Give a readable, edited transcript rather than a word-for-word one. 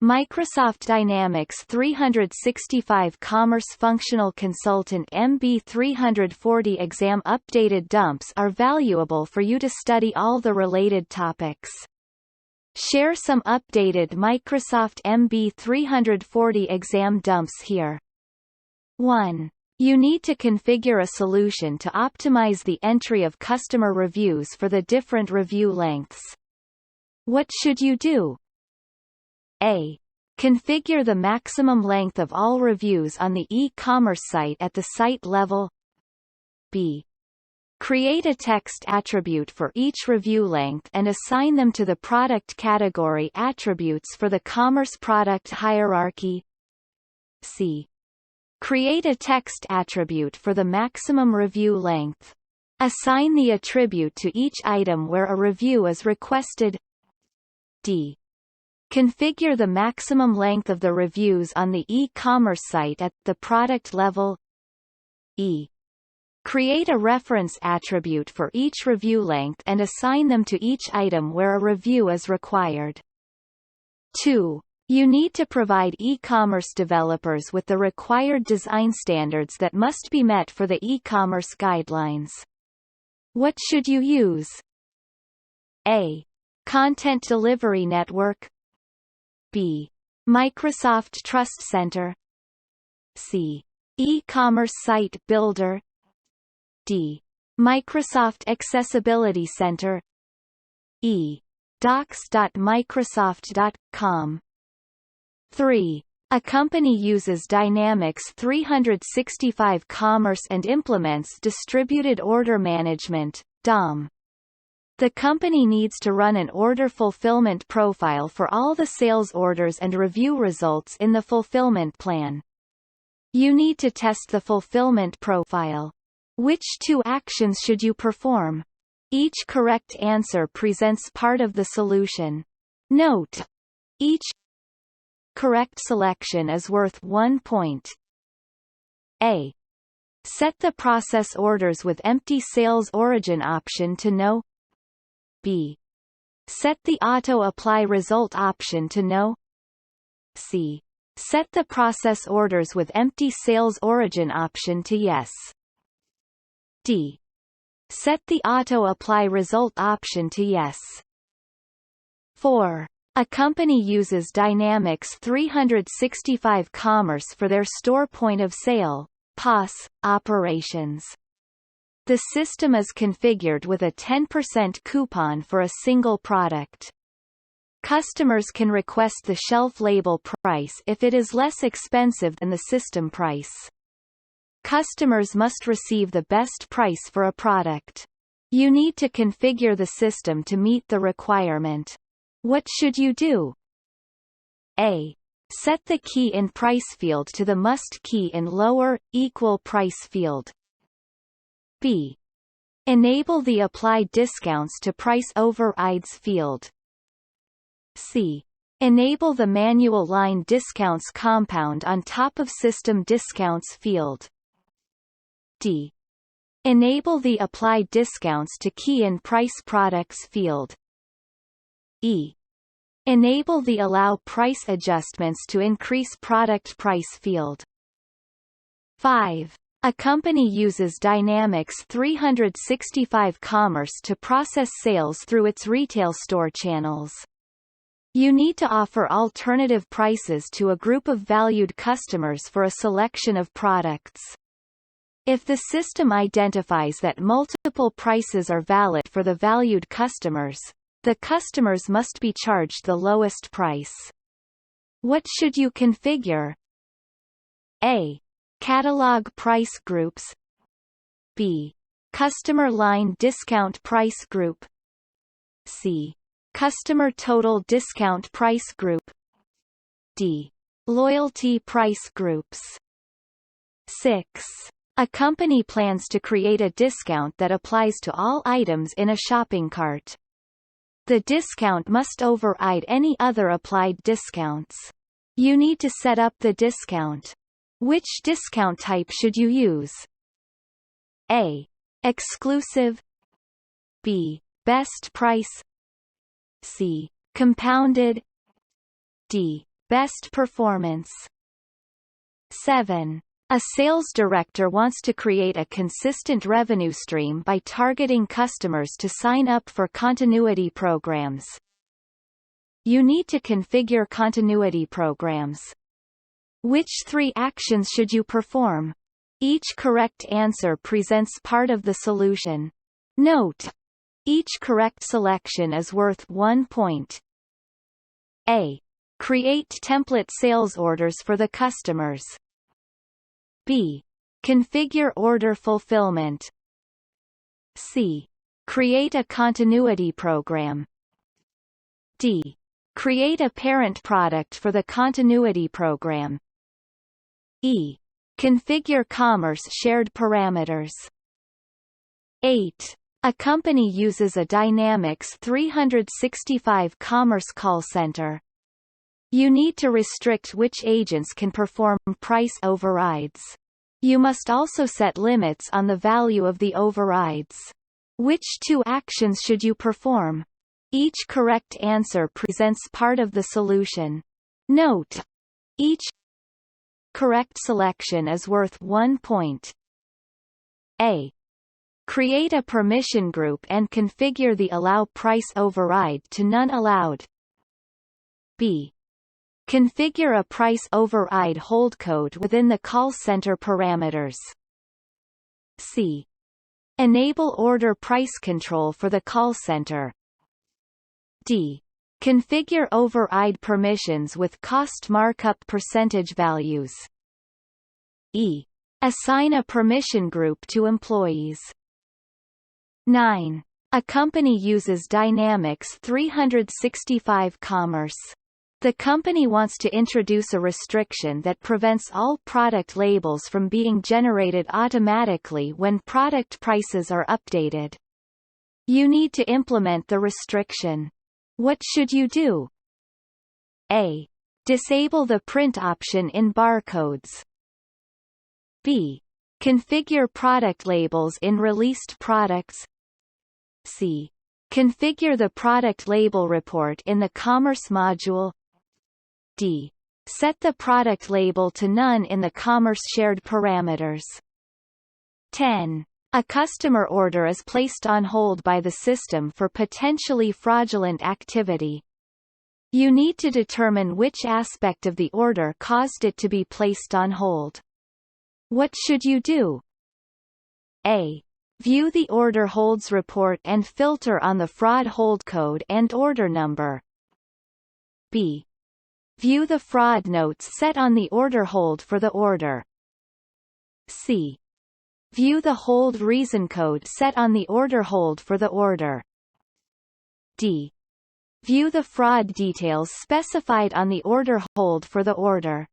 Microsoft Dynamics 365 Commerce Functional Consultant MB-340 exam updated dumps are valuable for you to study all the related topics. Share some updated Microsoft MB-340 exam dumps here. 1. You need to configure a solution to optimize the entry of customer reviews for the different review lengths. What should you do? A. Configure the maximum length of all reviews on the e-commerce site at the site level. B. Create a text attribute for each review length and assign them to the product category attributes for the commerce product hierarchy. C. Create a text attribute for the maximum review length. Assign the attribute to each item where a review is requested. D. Configure the maximum length of the reviews on the e-commerce site at the product level. E. Create a reference attribute for each review length and assign them to each item where a review is required. 2. You need to provide e-commerce developers with the required design standards that must be met for the e-commerce guidelines. What should you use? A. Content Delivery Network. B. Microsoft Trust Center. C. E-commerce Site Builder. D. Microsoft Accessibility Center. E. docs.microsoft.com. 3. A company uses Dynamics 365 Commerce and implements Distributed Order Management, DOM. The company needs to run an order fulfillment profile for all the sales orders and review results in the fulfillment plan. You need to test the fulfillment profile. Which 2 actions should you perform? Each correct answer presents part of the solution. Note: each correct selection is worth 1 point. A. Set the process orders with empty sales origin option to no. B. Set the auto-apply result option to no. C. Set the process orders with empty sales origin option to yes. D. Set the auto-apply result option to yes. 4. A company uses Dynamics 365 Commerce for their store point of sale (POS) operations. The system is configured with a 10% coupon for a single product. Customers can request the shelf label price if it is less expensive than the system price. Customers must receive the best price for a product. You need to configure the system to meet the requirement. What should you do? A. Set the key in price field to the must key in lower, equal price field. B. Enable the apply discounts to price overrides field. C. Enable the manual line discounts compound on top of system discounts field. D. Enable the apply discounts to key in price products field. E. Enable the allow price adjustments to increase product price field. 5. A company uses Dynamics 365 Commerce to process sales through its retail store channels. You need to offer alternative prices to a group of valued customers for a selection of products. If the system identifies that multiple prices are valid for the valued customers, the customers must be charged the lowest price. What should you configure? A. Catalog price groups. B. Customer line discount price group. C. Customer total discount price group. D. Loyalty price groups. 6. A company plans to create a discount that applies to all items in a shopping cart. The discount must override any other applied discounts. You need to set up the discount. Which discount type should you use? A. Exclusive. B. Best price. C. Compounded. D. Best performance. 7. A sales director wants to create a consistent revenue stream by targeting customers to sign up for continuity programs. You need to configure continuity programs. Which 3 actions should you perform? Each correct answer presents part of the solution. Note: each correct selection is worth 1 point. A. Create template sales orders for the customers. B. Configure order fulfillment. C. Create a continuity program. D. Create a parent product for the continuity program. E. Configure commerce shared parameters. 8. A company uses a Dynamics 365 commerce call center. You need to restrict which agents can perform price overrides. You must also set limits on the value of the overrides. Which 2 actions should you perform? Each correct answer presents part of the solution. Note: each correct selection is worth 1 point. A. Create a permission group and configure the allow price override to none allowed. B. Configure a price override hold code within the call center parameters. C. Enable order price control for the call center. D. Configure override permissions with cost markup percentage values. E. Assign a permission group to employees. 9. A company uses Dynamics 365 Commerce. The company wants to introduce a restriction that prevents all product labels from being generated automatically when product prices are updated. You need to implement the restriction. What should you do? A. Disable the print option in barcodes. B. Configure product labels in released products. C. Configure the product label report in the Commerce module. D. Set the product label to none in the Commerce shared parameters. 10. A customer order is placed on hold by the system for potentially fraudulent activity. You need to determine which aspect of the order caused it to be placed on hold. What should you do? A. View the order holds report and filter on the fraud hold code and order number. B. View the fraud notes set on the order hold for the order. C. View the hold reason code set on the order hold for the order. D. View the fraud details specified on the order hold for the order.